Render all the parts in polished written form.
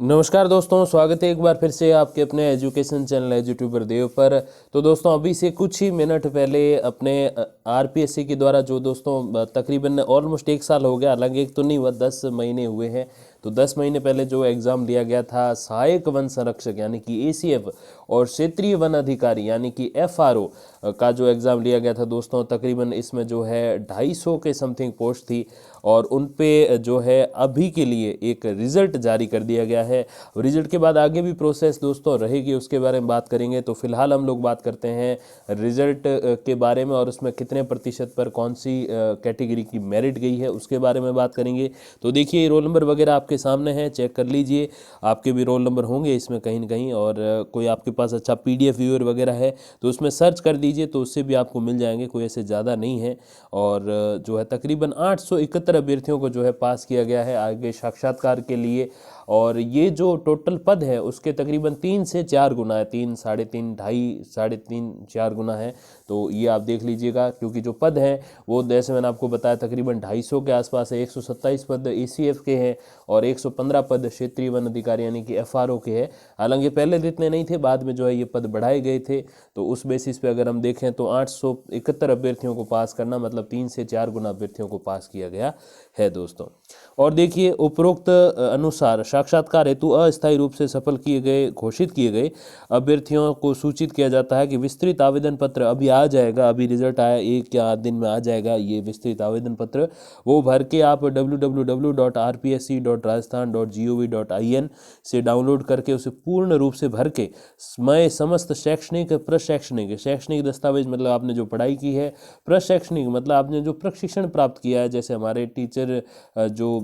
नमस्कार दोस्तों, स्वागत है एक बार फिर से आपके अपने एजुकेशन चैनल एजुट्यूबर देव पर। तो दोस्तों अभी से कुछ ही मिनट पहले अपने आरपीएससी के द्वारा जो दोस्तों तकरीबन ऑलमोस्ट एक साल हो गया, हालांकि एक तो नहीं हुआ, 10 महीने हुए हैं। तो 10 महीने पहले जो एग्ज़ाम लिया गया था सहायक वन संरक्षक यानी कि एसीएफ और क्षेत्रीय वन अधिकारी यानी कि एफआरओ का जो एग्ज़ाम लिया गया था दोस्तों, तकरीबन इसमें जो है 250 के समथिंग पोस्ट थी और उन पे जो है अभी के लिए एक रिज़ल्ट जारी कर दिया गया है। रिज़ल्ट के बाद आगे भी प्रोसेस दोस्तों रहेगी, उसके बारे में बात करेंगे। तो फिलहाल हम लोग बात करते हैं रिज़ल्ट के बारे में और उसमें कितने प्रतिशत पर कौन सी कैटेगरी की मेरिट गई है उसके बारे में बात करेंगे। तो देखिए रोल नंबर वगैरह आपके सामने है, चेक कर लीजिए, आपके भी रोल नंबर होंगे इसमें कहीं ना कहीं। और कोई आपके पास अच्छा पीडीएफ व्यूअर वगैरह है तो उसमें सर्च कर दीजिए, तो उससे भी आपको मिल जाएंगे, कोई ऐसे ज़्यादा नहीं है। और जो है तकरीबन 871 अभ्यर्थियों को जो है पास किया गया है आगे साक्षात्कार के लिए। और ये जो टोटल पद है उसके तकरीबन 3 से 4 गुना है, 3, 3.5, 2.5, 3.5, 4 गुना है। तो ये आप देख लीजिएगा, क्योंकि जो पद हैं वो जैसे मैंने आपको बताया तकरीबन 250 के आसपास है। 127 पद एसीएफ के हैं और 115 पद क्षेत्रीय वन अधिकारी यानी कि एफआरओ के हैं। हालांकि पहले तो इतने नहीं थे, बाद में जो है ये पद बढ़ाए गए थे। तो उस बेसिस पे अगर हम देखें तो 871 अभ्यर्थियों को पास करना मतलब 3 से 4 गुना अभ्यर्थियों को पास किया गया है दोस्तों। और देखिए उपरोक्त अनुसार साक्षात्कार हेतु अस्थायी रूप से सफल किए गए घोषित किए गए अभ्यर्थियों को सूचित किया जाता है कि विस्तृत आवेदन पत्र अभी आ जाएगा, अभी रिजल्ट आया, एक या आध दिन में आ जाएगा ये विस्तृत आवेदन पत्र। वो भर के आप www.rpsc.rajasthan.gov.in से डाउनलोड करके उसे पूर्ण रूप से भर के मैं समस्त शैक्षणिक प्रशैक्षणिक शैक्षणिक दस्तावेज मतलब आपने जो पढ़ाई की है, प्रशैक्षणिक मतलब आपने जो प्रशिक्षण प्राप्त किया है, जैसे हमारे टीचर जो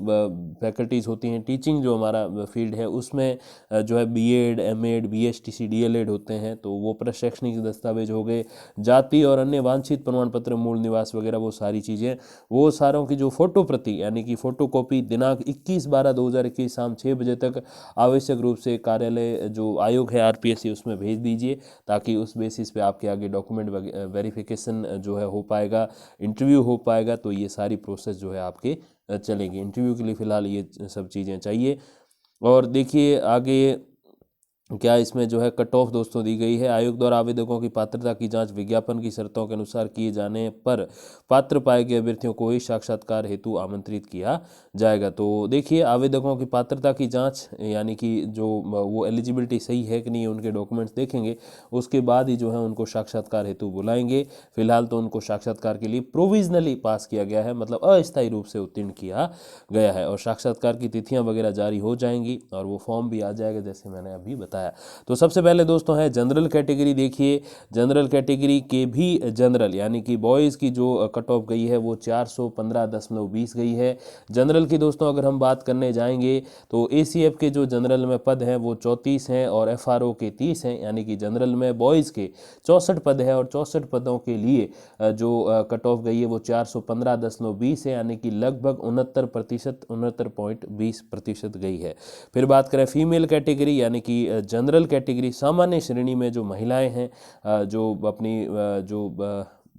फैकल्टीज़ होती हैं, टीचिंग जो हमारा फील्ड है उसमें जो है बीएड, एमएड, बीएसटीसी, डीएलएड होते हैं, तो वो प्रशैक्षणिक दस्तावेज हो गए। जाति और अन्य वांछित प्रमाण पत्र, मूल निवास वगैरह वो सारी चीज़ें, वो सारों की जो फोटो प्रति यानी कि फ़ोटो कॉपी दिनांक 21/12/2021 शाम 6 बजे तक आवश्यक रूप से कार्यालय जो आयोग है आरपीएससी उसमें भेज दीजिए, ताकि उस बेसिस पे आपके आगे डॉक्यूमेंट वेरिफिकेशन जो है हो पाएगा, इंटरव्यू हो पाएगा। तो ये सारी प्रोसेस जो है आपके चलेगी। इंटरव्यू के लिए फ़िलहाल ये सब चीज़ें चाहिए। और देखिए आगे क्या इसमें जो है कट ऑफ दोस्तों दी गई है। आयोग द्वारा आवेदकों की पात्रता की जांच विज्ञापन की शर्तों के अनुसार किए जाने पर पात्र पाए गए अभ्यर्थियों को ही साक्षात्कार हेतु आमंत्रित किया जाएगा। तो देखिए आवेदकों की पात्रता की जांच यानी कि जो वो एलिजिबिलिटी सही है कि नहीं, उनके डॉक्यूमेंट्स देखेंगे, उसके बाद ही जो है उनको साक्षात्कार हेतु बुलाएंगे। फिलहाल तो उनको साक्षात्कार के लिए प्रोविजनली पास किया गया है, मतलब अस्थायी रूप से उत्तीर्ण किया गया है। और साक्षात्कार की तिथियां वगैरह जारी हो जाएंगी और वो फॉर्म भी आ जाएगा जैसे मैंने अभी बताया। तो सबसे पहले दोस्तों है जनरल कैटेगरी। देखिए जनरल कैटेगरी के भी जनरल यानी कि बॉयज़ की जो कट ऑफ गई है वो 415.20 गई है। जनरल की दोस्तों अगर हम बात करने जाएंगे तो एसीएफ के जो जनरल में पद हैं वो 34 हैं और एफआरओ के 30 हैं, यानी कि जनरल में बॉयज़ के 64 पद है और 64 पदों के लिए जो कट ऑफ गई है वो 415.20 है, यानी कि लगभग 69%, 69.20% गई है। फिर बात करें फीमेल कैटेगरी यानी कि जनरल कैटेगरी, सामान्य श्रेणी में जो महिलाएं हैं, जो अपनी जो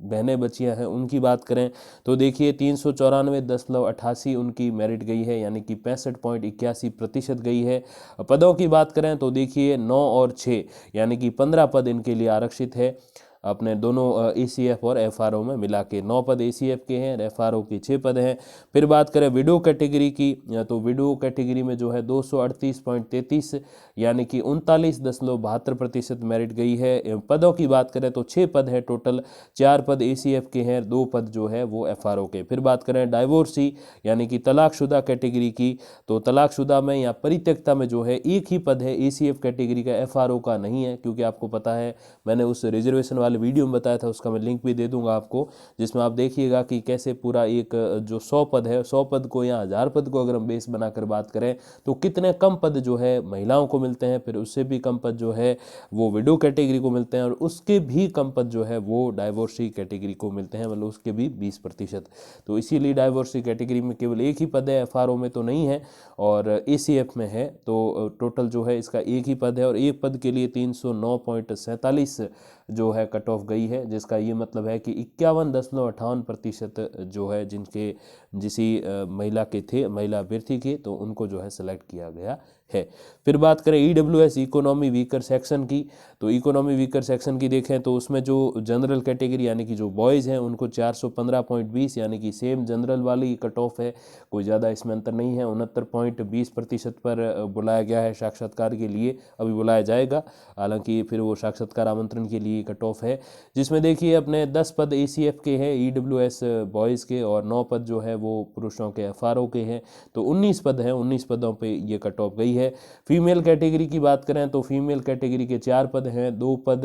बहनें बच्चियां हैं उनकी बात करें तो देखिए 394.88 उनकी मेरिट गई है, यानी कि 65.81% गई है। पदों की बात करें तो देखिए 9 और 6 यानी कि 15 पद इनके लिए आरक्षित है। अपने दोनों एसीएफ और एफआरओ में मिला के 9 पद एसीएफ के हैं, एफआरओ के 6 पद हैं। फिर बात करें विडो कैटेगरी की तो विडो कैटेगरी में जो है 238.33 यानी कि 39.72% मेरिट गई है। पदों की बात करें तो 6 पद है टोटल, 4 पद एसीएफ के हैं, 2 पद जो है वो एफआरओ के। फिर बात करें डाइवोर्सी यानी कि तलाकशुदा कैटेगरी की, तो तलाकशुदा में या परित्यक्ता में जो है एक ही पद है एसीएफ कैटेगरी का, एफआरओ का नहीं है, क्योंकि आपको पता है मैंने उस रिजर्वेशन वाले वीडियो में बताया था, उसका मैं लिंक भी दे दूंगा आपको, जिसमें आप देखिएगा कि कैसे पूरा एक जो 100 पद है, 100 पद को या 1000 पद को अगर हम बेस बनाकर बात करें तो कितने कम पद जो है महिलाओं को मिलते हैं, फिर उससे भी कम पद जो है वो विडो कैटेगरी को मिलते हैं और उसके भी कम पद जो है वो डाइवोर्सी कैटेगरी को मिलते हैं, मतलब उसके भी 20%। तो इसीलिए डाइवोर्सी कैटेगरी में केवल एक ही पद है, एफआरओ में तो नहीं है और एसीएफ में है। तो टोटल जो है इसका एक ही पद है और एक पद के लिए 309.47 जो है कट ऑफ गई है, जिसका ये मतलब है कि 51.58% जो है जिनके महिला के थे, महिला अभ्यर्थी के, तो उनको जो है सेलेक्ट किया गया है। फिर बात करें ईडब्ल्यूएस इकोनॉमी वीकर सेक्शन की, तो इकोनॉमी वीकर सेक्शन की देखें तो उसमें जो जनरल कैटेगरी यानी कि जो बॉयज़ हैं उनको 415.20 यानी कि सेम जनरल वाली कट ऑफ है, कोई ज़्यादा इसमें अंतर नहीं है। 69.20% पर बुलाया गया है साक्षात्कार के लिए, अभी बुलाया जाएगा, हालांकि फिर वो साक्षात्कार आमंत्रण के लिए कट ऑफ है, जिसमें देखिए अपने 10 पद ACF के हैं ईडब्ल्यूएस बॉयज़ के, और 9 पद जो है वो पुरुषों के FRO के हैं, तो 19 पद हैं, 19 पदों पे ये कट ऑफ गई है। फीमेल कैटेगरी की बात करें तो फीमेल कैटेगरी के 4 पद हैं, 2 पद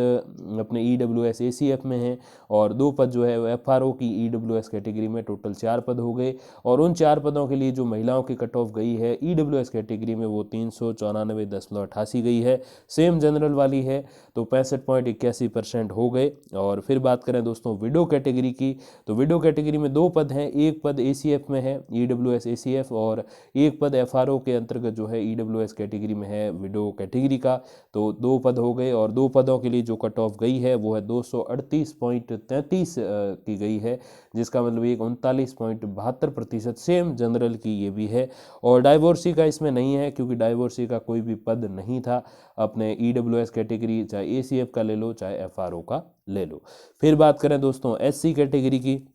अपने EWS ACF में हैं और 2 पद जो है वो FRO की EWS कैटेगरी में, टोटल 4 पद हो गए। और उन 4 पदों के लिए जो महिलाओं की कट ऑफ गई है EWS कैटेगरी में वो 394.88 गई है, सेम जनरल वाली है, तो 65.81% हो गए। और फिर बात करें दोस्तों विडो कैटेगरी की, तो विडो कैटेगरी में 2 पद हैं, 1 पद ACF में है EWS ACF और 1 पद FRO के अंतर्गत जो है EWS कैटेगरी में है विडो कैटेगरी का, तो 2 पद हो गए। और 2 पदों के लिए जो कट ऑफ गई है वो है 238.33 की गई है, जिसका मतलब एक 39.72%, सेम जनरल की ये भी है। और डाइवोर्सी का इसमें नहीं है क्योंकि डाइवोर्सी का कोई भी पद नहीं था अपने EWS कैटेगरी, चाहे ACF का ले लो चाहे FRO का ले लो। फिर बात करें दोस्तों SC कैटेगरी की,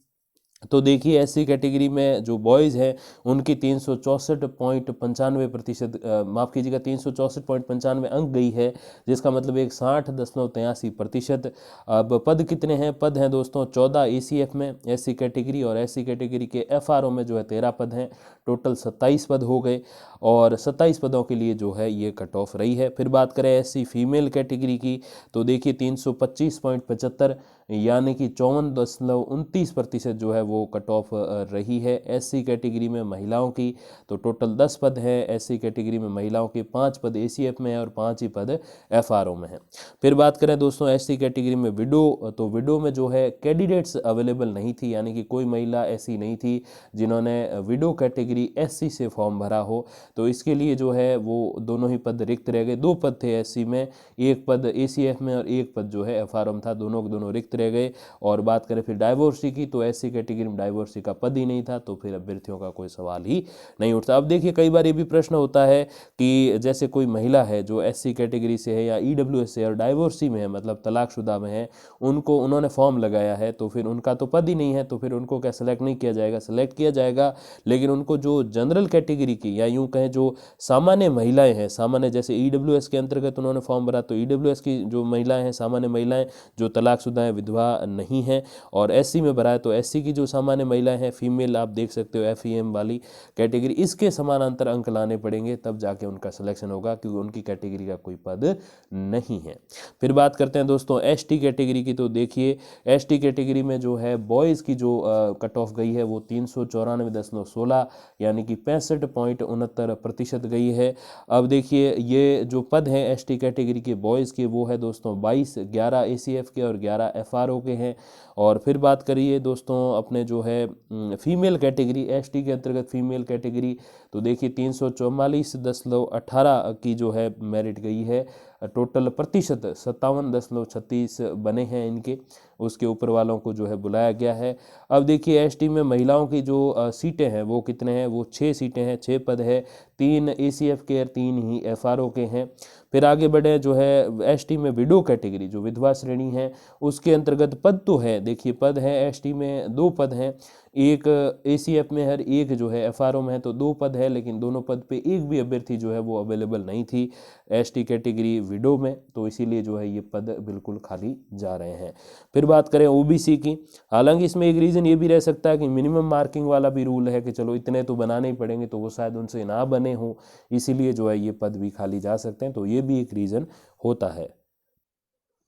तो देखिए SC कैटेगरी में जो बॉयज़ हैं उनकी 364.95%, माफ़ कीजिएगा 364.95 अंक गई है, जिसका मतलब एक 60.83%। अब पद कितने हैं? पद हैं दोस्तों 14 ACF में SC कैटेगरी, और SC कैटेगरी के FRO में जो है 13 पद हैं, टोटल 27 पद हो गए, और 27 पदों के लिए जो है ये कट ऑफ रही है। फिर बात करें SC फीमेल कैटेगरी की, तो देखिए 325.75 यानी कि 54.29% जो है वो कट ऑफ रही है SC कैटेगरी में महिलाओं की। तो टोटल 10 पद हैं SC कैटेगरी में महिलाओं के, 5 पद ACF में है और 5 ही पद FRO में है। फिर बात करें दोस्तों SC कैटेगरी में विडो, तो विडो में जो है कैंडिडेट्स अवेलेबल नहीं थी, यानी कि कोई महिला ऐसी नहीं थी जिन्होंने विडो कैटेगरी SC से फॉर्म भरा हो, तो इसके लिए जो है वो दोनों ही पद रिक्त रह गए। 2 पद थे SC में, 1 पद ACF में और 1 पद जो है FRO में था, दोनों के दोनों रिक्त रह गए। और बात करें फिर डाइवोर्सी की, तो SC कैटेगरी में डाइवोर्सी का पद ही नहीं था, तो फिर अभ्यर्थियों का कोई सवाल ही नहीं उठता। अब देखिए कई बार ये भी प्रश्न होता है कि जैसे कोई महिला है जो SC कैटेगरी से है या EWS से और डाइवोर्सी में है, मतलब तलाकशुदा में है, उन्होंने फॉर्म लगाया है, तो फिर उनका तो पद ही नहीं है, तो फिर उनको क्या सेलेक्ट नहीं किया जाएगा? सेलेक्ट किया जाएगा, लेकिन उनको जो जनरल कैटेगरी की या यूं कहें जो सामान्य महिलाएं हैं, सामान्य जैसे EWS के अंतर्गत उन्होंने फॉर्म भरा, तो EWS की जो महिलाएं हैं, सामान्य महिलाएं जो तलाकशुदा हैं, विधवा नहीं है, और SC में भरा है, तो SC की जो सामान्य महिलाएं हैं, फीमेल आप देख सकते हो FEM वाली कैटेगरी, इसके समानांतर अंक लाने पड़ेंगे, तब जाके उनका सिलेक्शन होगा, क्योंकि उनकी कैटेगरी का कोई पद नहीं है। फिर बात करते हैं दोस्तों ST कैटेगरी की, तो देखिए ST कैटेगरी में जो है बॉयज़ की जो कट ऑफ गई है वो 394.16 यानी कि 65.69% गई है। अब देखिए ये जो पद हैं ST कैटेगरी के बॉयज़ के वो है दोस्तों 22, 11 ACF के और 11 FRO के हैं। और फिर बात करिए दोस्तों अपने जो है फीमेल कैटेगरी, ST के अंतर्गत फीमेल कैटेगरी, तो देखिए 344.18 की जो है मेरिट गई है, टोटल प्रतिशत 57.36 बने हैं इनके, उसके ऊपर वालों को जो है बुलाया गया है। अब देखिए ST में महिलाओं की जो सीटें हैं वो कितने हैं? वो 6 सीटें हैं, 6 पद है, 3 ACF के और 3 ही FRO के हैं। फिर आगे बढ़े, जो है ST में विडो कैटेगरी जो विधवा श्रेणी है उसके अंतर्गत पद तो है, देखिए पद है ST में 2 पद हैं, एक ACF में है, एक जो है FRO में है, तो 2 पद है, लेकिन दोनों पद पे एक भी अभ्यर्थी जो है वो अवेलेबल नहीं थी ST कैटेगरी विडो में, तो इसीलिए जो है ये पद बिल्कुल खाली जा रहे हैं। फिर बात करें OBC की, हालांकि इसमें एक रीज़न ये भी रह सकता है कि मिनिमम मार्किंग वाला भी रूल है कि चलो इतने तो बनाने ही पड़ेंगे, तो वो शायद उनसे ना बने हों, इसीलिए जो है ये पद भी खाली जा सकते हैं, तो ये भी एक रीज़न होता है।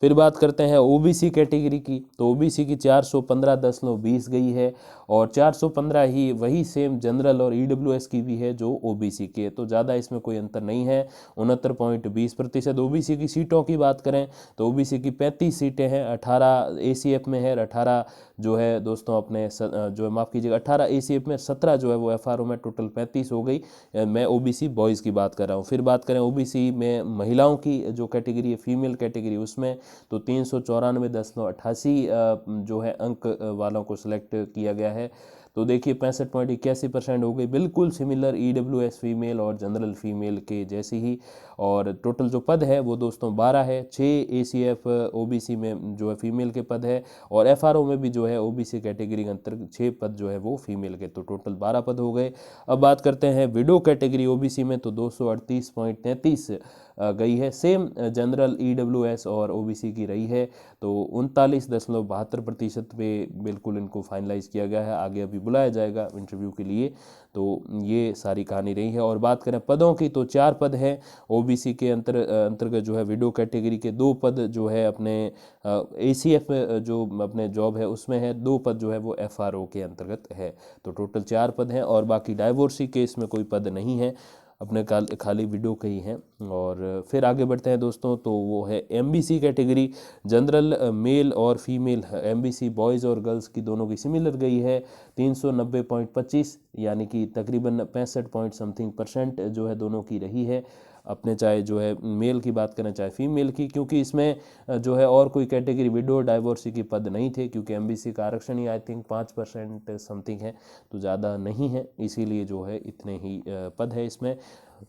फिर बात करते हैं OBC कैटेगरी की, तो OBC की 415.20 गई है, और 415 ही वही सेम जनरल और EWS की भी है जो OBC के, तो ज़्यादा इसमें कोई अंतर नहीं है, 69.20%। OBC की सीटों की बात करें तो OBC की 35 सीटें हैं, 18 ACF में है, 18 जो है दोस्तों अपने जो माफ़ कीजिएगा 18 ACF में, 17 जो है वो FRO में, टोटल 35 हो गई। मैं OBC बॉयज़ की बात कर रहा हूँ। फिर बात करें OBC में महिलाओं की जो कैटेगरी है फीमेल कैटेगरी, उसमें तो 394.88 जो है अंक वालों को सिलेक्ट किया गया है। तो देखिए 65.81% हो गई, बिल्कुल सिमिलर EWS फीमेल और जनरल फीमेल के जैसी ही। और टोटल जो पद है वो दोस्तों 12 है, 6 ACF OBC में जो है फीमेल के पद है, और FRO में भी जो है OBC कैटेगरी के अंतर्गत 6 पद जो है वो फीमेल के, तो टोटल 12 पद हो गए। अब बात करते हैं विडो कैटेगरी OBC में, तो 238.33 गई है, सेम जनरल EWS और OBC की रही है। तो 39.72% पे बिल्कुल इनको फाइनलाइज किया गया है, आगे अभी बुलाया जाएगा इंटरव्यू के लिए। तो ये सारी कहानी रही है। और बात करें पदों की, तो 4 पद हैं OBC के अंतर्गत जो है विडो कैटेगरी के, 2 पद जो है अपने ACF जो अपने जॉब है उसमें है, 2 पद जो है वो FRO के अंतर्गत है। तो टोटल 4 पद हैं, और बाकी डाइवोर्सी केस में कोई पद नहीं है, अपने खाली विडो के ही हैं। और फिर आगे बढ़ते हैं दोस्तों, तो वो है MBC कैटेगरी, जनरल मेल और फीमेल MBC बॉयज़ और गर्ल्स की दोनों की सिमिलर गई है, 390.25 यानी कि तकरीबन 65 पॉइंट समथिंग % जो है दोनों की रही है, अपने चाहे जो है मेल की बात करें चाहे फीमेल की, क्योंकि इसमें जो है और कोई कैटेगरी विडो डाइवोर्सी की पद नहीं थे, क्योंकि MBC का आरक्षण ही आई थिंक 5% समथिंग है, तो ज़्यादा नहीं है, इसीलिए जो है इतने ही पद है इसमें।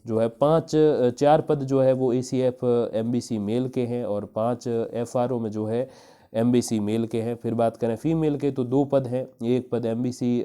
जो है 4 पद जो है वो ACF MBC मेल के हैं, और 5 FRO में जो है MBC मेल के हैं। फिर बात करें फीमेल के, तो 2 पद हैं, 1 पद MBC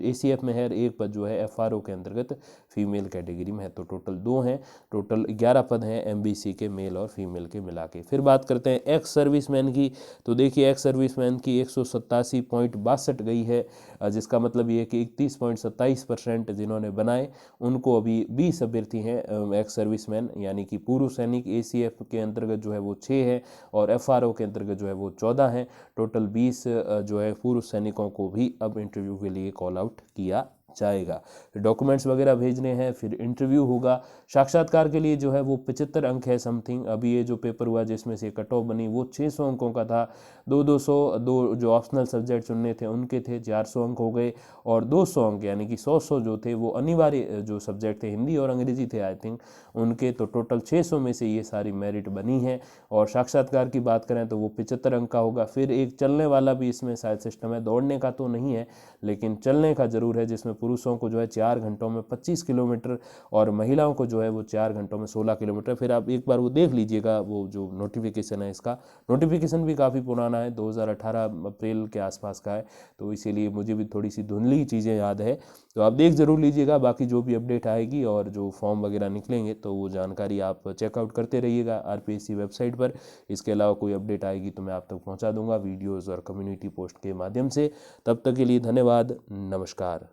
ACF में है, और 1 पद जो है FRO के अंतर्गत फीमेल कैटेगरी में है, तो टोटल 2 हैं। टोटल 11 पद हैं MBC के मेल और फीमेल के मिला के। फिर बात करते हैं एक्स सर्विसमैन की, तो देखिए एक्स सर्विसमैन की 187.62 गई है, जिसका मतलब ये कि 31.27% जिन्होंने बनाए उनको अभी 20 अभ्यर्थी हैं एक्स सर्विसमैन, यानी कि पूर्व सैनिक ACF के अंतर्गत जो है वो 6 है, और FRO के अंतर्गत जो है वो 14 हैं। टोटल 20 जो है पूर्व सैनिकों को भी अब इंटरव्यू के लिए कॉल आउट किया जाएगा। फिर डॉक्यूमेंट्स वगैरह भेजने हैं, फिर इंटरव्यू होगा। साक्षात्कार के लिए जो है वो 75 अंक है समथिंग। अभी ये जो पेपर हुआ जिसमें से कट ऑफ बनी वो 600 अंकों का था, 2 जो ऑप्शनल सब्जेक्ट चुनने थे उनके थे, 400 अंक हो गए, और 200 अंक यानी कि 100 जो थे वो अनिवार्य जो सब्जेक्ट थे, हिंदी और अंग्रेजी थे आई थिंक उनके, तो टोटल 600 में से ये सारी मेरिट बनी है। और साक्षात्कार की बात करें तो वो 75 अंक का होगा। फिर एक चलने वाला भी इसमें शायद सिस्टम है, दौड़ने का तो नहीं है लेकिन चलने का जरूर है, जिसमें पुरुषों को जो है 4 घंटों में 25 किलोमीटर, और महिलाओं को जो है वो 4 घंटों में 16 किलोमीटर। फिर आप एक बार वो देख लीजिएगा, वो जो नोटिफिकेशन है, इसका नोटिफिकेशन भी काफ़ी पुराना है, 2018 अप्रैल के आसपास का है, तो इसीलिए मुझे भी थोड़ी सी धुंधली चीज़ें याद है, तो आप देख ज़रूर लीजिएगा। बाकी जो भी अपडेट आएगी और जो फॉर्म वगैरह निकलेंगे तो वो जानकारी आप चेकआउट करते रहिएगा RPSC वेबसाइट पर। इसके अलावा कोई अपडेट आएगी तो मैं आप तक पहुंचा दूंगा वीडियोस और कम्युनिटी पोस्ट के माध्यम से। तब तक के लिए धन्यवाद, नमस्कार।